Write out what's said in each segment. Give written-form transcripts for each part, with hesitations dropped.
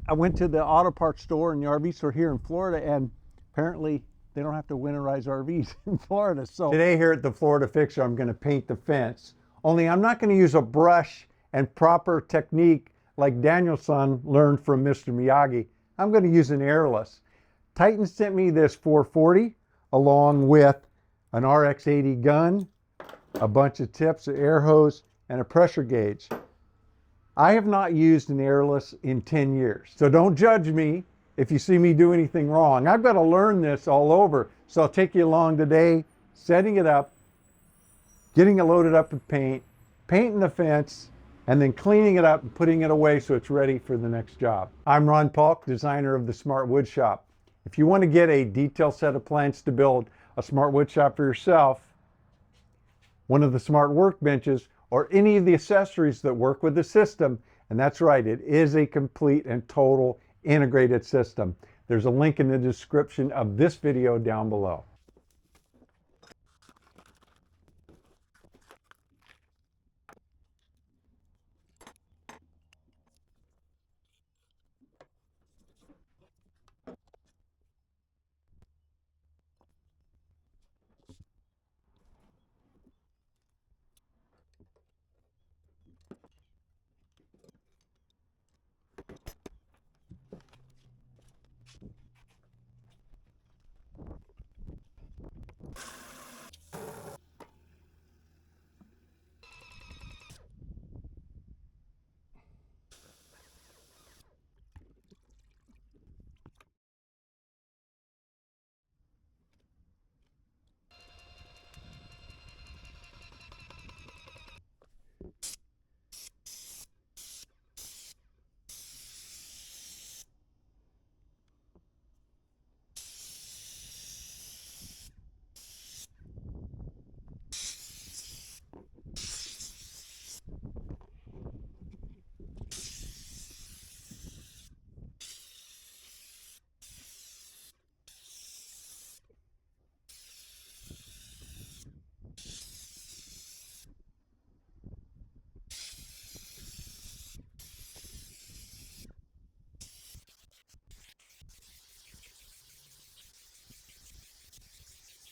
I went to the auto parts store in the RV store here in Florida, and apparently they don't have to winterize RVs in Florida. So today here at the Florida Fixer, I'm going to paint the fence. Only I'm not going to use a brush and proper technique like Danielson learned from Mr. Miyagi. I'm going to use an airless. Titan sent me this 440 along with an RX-80 gun, a bunch of tips, an air hose, and a pressure gauge. I have not used an airless in 10 years, so don't judge me if you see me do anything wrong. I've got to learn this all over, so I'll take you along today, setting it up, getting it loaded up with paint, painting the fence, and then cleaning it up and putting it away so it's ready for the next job. I'm Ron Paulk, designer of the Smart Wood Shop. If you want to get a detailed set of plans to build a smart wood shop for yourself, one of the smart workbenches, or any of the accessories that work with the system, and that's right, it is a complete and total integrated system. There's a link in the description of this video down below.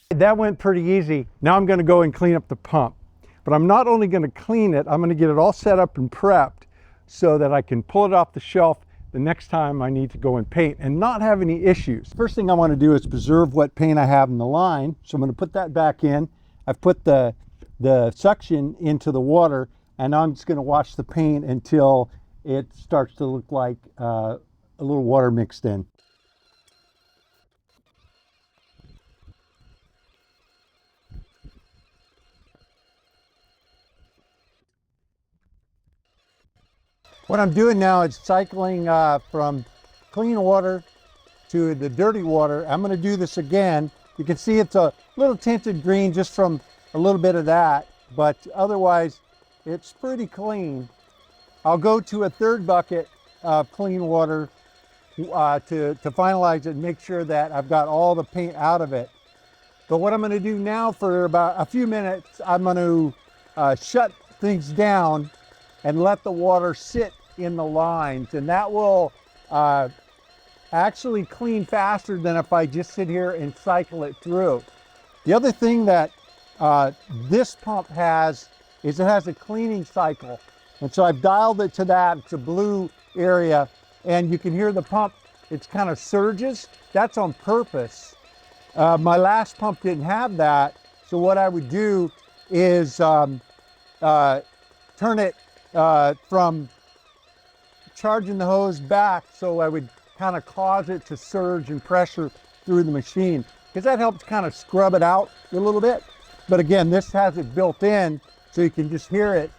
That went pretty easy. Now I'm going to go and clean up the pump. But I'm not only going to clean it, I'm going to get it all set up and prepped so that I can pull it off the shelf the next time I need to go and paint and not have any issues. First thing I want to do is preserve what paint I have in the line. So I'm going to put that back in. I've put the suction into the water, and I'm just going to wash the paint until it starts to look like a little water mixed in. What I'm doing now is cycling from clean water to the dirty water. I'm going to do this again. You can see it's a little tinted green just from a little bit of that, but otherwise it's pretty clean. I'll go to a third bucket of clean water to finalize it and make sure that I've got all the paint out of it. But what I'm going to do now for about a few minutes, I'm going to shut things down and let the water sit in the lines, and that will actually clean faster than if I just sit here and cycle it through. The other thing that this pump has is it has a cleaning cycle, and so I've dialed it to that. It's a blue area, and you can hear the pump, it's kind of surges. That's on purpose. My last pump didn't have that, so what I would do is turn it from charging the hose back, so I would kind of cause it to surge and pressure through the machine, because that helps kind of scrub it out a little bit. But again, this has it built in, so you can just hear it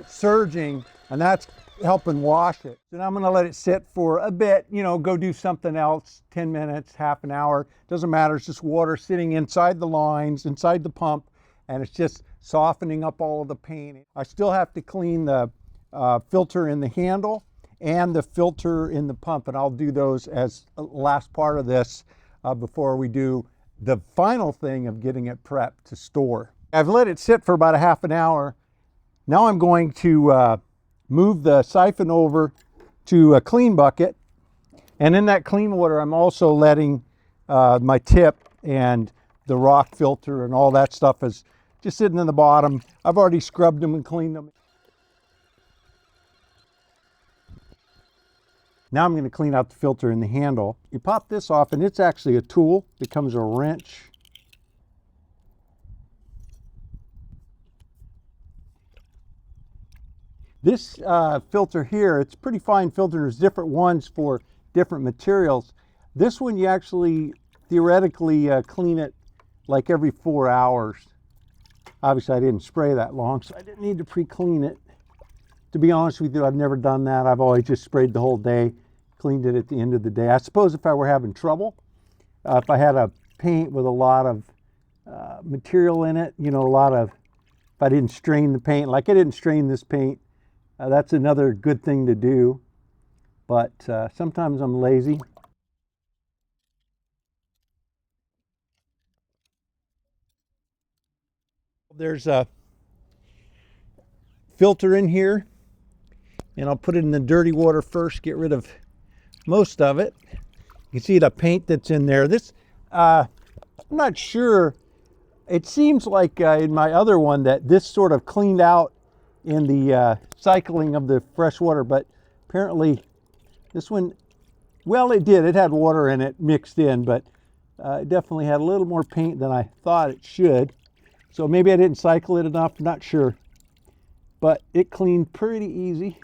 surging, and that's helping wash it. And I'm going to let it sit for a bit, you know, go do something else, 10 minutes, half an hour, doesn't matter. It's just water sitting inside the lines, inside the pump, and it's just softening up all of the paint. I still have to clean the filter in the handle and the filter in the pump, and I'll do those as a last part of this before we do the final thing of getting it prepped to store. I've let it sit for about a half an hour. Now I'm going to move the siphon over to a clean bucket. And in that clean water, I'm also letting my tip and the rock filter and all that stuff is just sitting in the bottom. I've already scrubbed them and cleaned them. Now I'm going to clean out the filter and the handle. You pop this off, and it's actually a tool. It becomes a wrench. This filter here, it's a pretty fine filter. There's different ones for different materials. This one, you actually theoretically clean it like every 4 hours. Obviously, I didn't spray that long, so I didn't need to pre-clean it. To be honest with you, I've never done that. I've always just sprayed the whole day, cleaned it at the end of the day. I suppose if I were having trouble, if I had a paint with a lot of material in it, you know, if I didn't strain the paint, like I didn't strain this paint, that's another good thing to do. But sometimes I'm lazy. There's a filter in here, and I'll put it in the dirty water first, get rid of most of it. You can see the paint that's in there. This, I'm not sure. It seems like in my other one that this sort of cleaned out in the cycling of the fresh water, but apparently this one, well, it did. It had water in it mixed in, but it definitely had a little more paint than I thought it should. So maybe I didn't cycle it enough, not sure. But it cleaned pretty easy.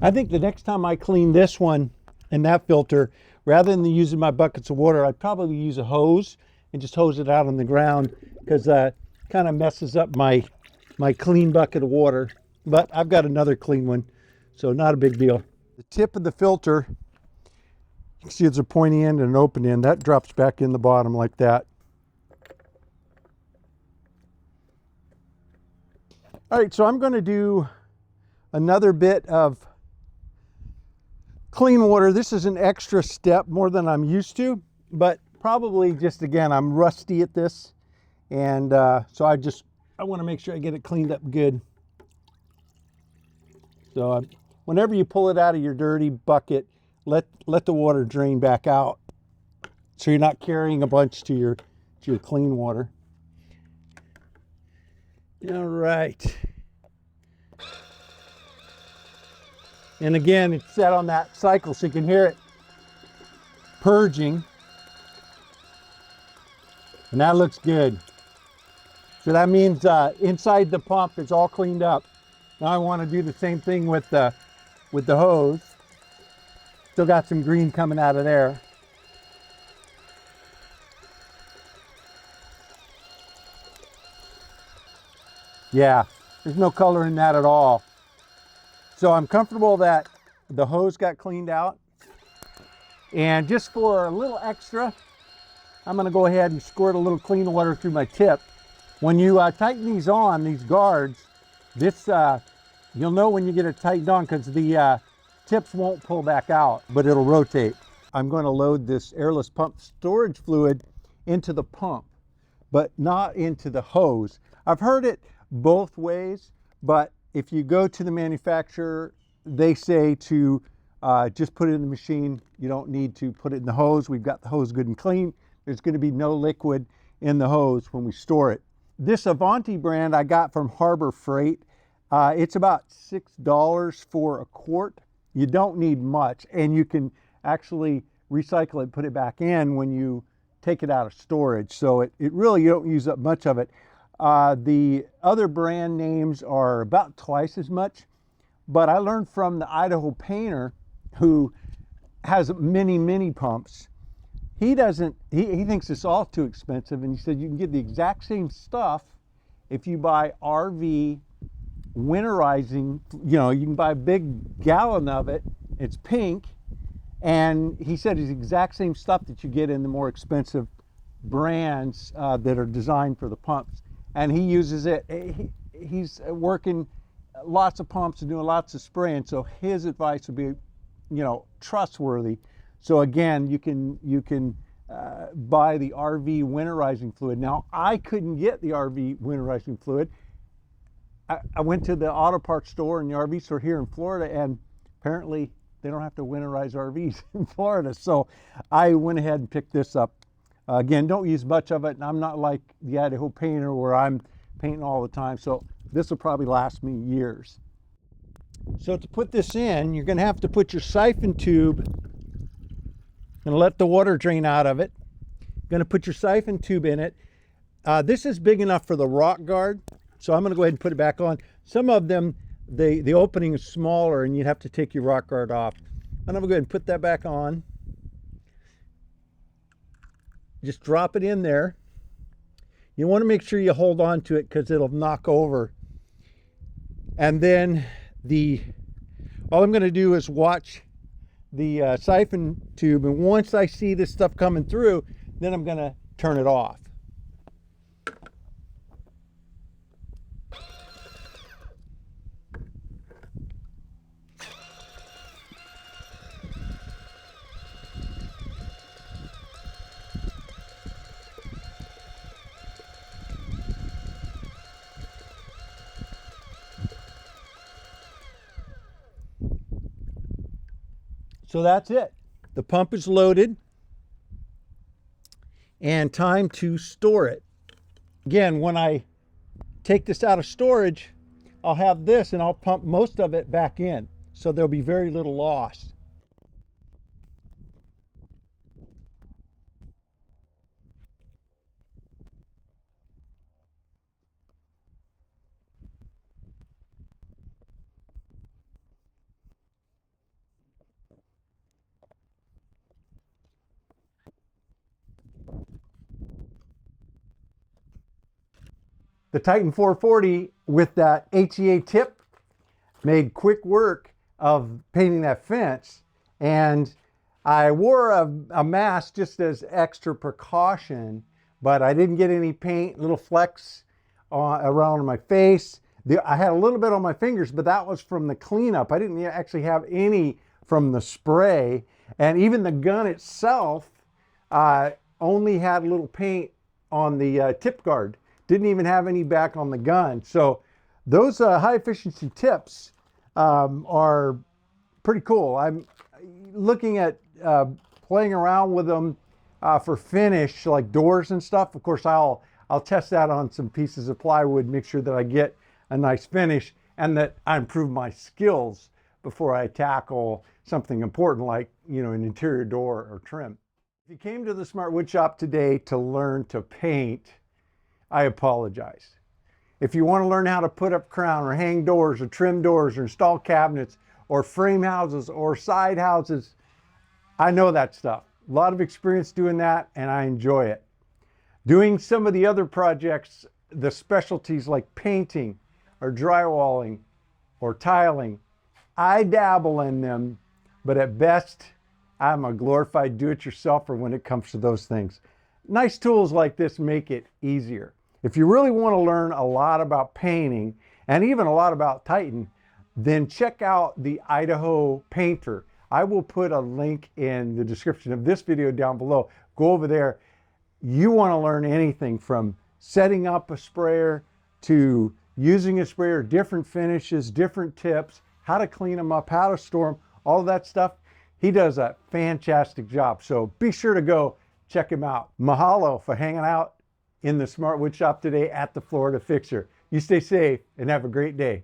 I think the next time I clean this one and that filter, rather than using my buckets of water, I'd probably use a hose and just hose it out on the ground, because it kind of messes up my clean bucket of water. But I've got another clean one, so not a big deal. The tip of the filter, you can see it's a pointy end and an open end. That drops back in the bottom like that. All right, so I'm going to do another bit of clean water. This is an extra step, more than I'm used to, but probably just, again, I'm rusty at this. And so I want to make sure I get it cleaned up good. So whenever you pull it out of your dirty bucket, let the water drain back out, so you're not carrying a bunch to your clean water. All right. And again, it's set on that cycle so you can hear it purging. And that looks good. So that means inside the pump it's all cleaned up. Now I want to do the same thing with the hose. Still got some green coming out of there. Yeah, there's no color in that at all. So I'm comfortable that the hose got cleaned out. And just for a little extra, I'm going to go ahead and squirt a little clean water through my tip. When you tighten these on, these guards, this you'll know when you get it tightened on, because the tips won't pull back out, but it'll rotate. I'm going to load this airless pump storage fluid into the pump, but not into the hose. I've heard it both ways, but if you go to the manufacturer, they say to just put it in the machine. You don't need to put it in the hose. We've got the hose good and clean. There's going to be no liquid in the hose when we store it. This Avanti brand I got from Harbor Freight. It's about $6 for a quart. You don't need much, and you can actually recycle it, put it back in when you take it out of storage. So it really, you don't use up much of it. The other brand names are about twice as much, but I learned from the Idaho painter, who has many pumps. He thinks it's all too expensive, and he said you can get the exact same stuff if you buy RV winterizing. You know, you can buy a big gallon of it. It's pink, and he said it's the exact same stuff that you get in the more expensive brands that are designed for the pumps. And he uses it. He's working lots of pumps and doing lots of spraying, so his advice would be, you know, trustworthy. So again, you can buy the RV winterizing fluid. Now, I couldn't get the RV winterizing fluid. I went to the auto parts store and the RV store here in Florida, and apparently they don't have to winterize RVs in Florida. So I went ahead and picked this up. Again, don't use much of it, and I'm not like the Idaho painter where I'm painting all the time. So this will probably last me years. So to put this in, you're going to have to put your siphon tube and let the water drain out of it. You're going to put your siphon tube in it. This is big enough for the rock guard, so I'm going to go ahead and put it back on. Some of them, the opening is smaller and you'd have to take your rock guard off. And I'm going to go ahead and put that back on. Just drop it in there. You want to make sure you hold on to it because it'll knock over. And then all I'm going to do is watch the siphon tube, and once I see this stuff coming through, then I'm going to turn it off. So that's it. The pump is loaded and time to store it. Again, when I take this out of storage, I'll have this and I'll pump most of it back in. So there'll be very little loss. The Titan 440 with that HEA tip made quick work of painting that fence, and I wore a mask just as extra precaution, but I didn't get any paint, little flecks around my face. I had a little bit on my fingers, but that was from the cleanup. I didn't actually have any from the spray, and even the gun itself only had a little paint on the tip guard. Didn't even have any back on the gun. So those high efficiency tips are pretty cool. I'm looking at playing around with them for finish, like doors and stuff. Of course, I'll test that on some pieces of plywood, make sure that I get a nice finish and that I improve my skills before I tackle something important like, you know, an interior door or trim. If you came to the Smart Wood Shop today to learn to paint, I apologize. If you want to learn how to put up crown or hang doors or trim doors or install cabinets or frame houses or side houses, I know that stuff. A lot of experience doing that, and I enjoy it. Doing some of the other projects, the specialties like painting or drywalling or tiling, I dabble in them, but at best, I'm a glorified do-it-yourselfer when it comes to those things. Nice tools like this make it easier. If you really want to learn a lot about painting and even a lot about Titan, then check out the Idaho Painter. I will put a link in the description of this video down below. Go over there. You want to learn anything from setting up a sprayer to using a sprayer, different finishes, different tips, how to clean them up, how to store them, all of that stuff. He does a fantastic job. So be sure to go check him out. Mahalo for hanging out in the Smart Wood Shop today at the Florida Fixer. You stay safe and have a great day.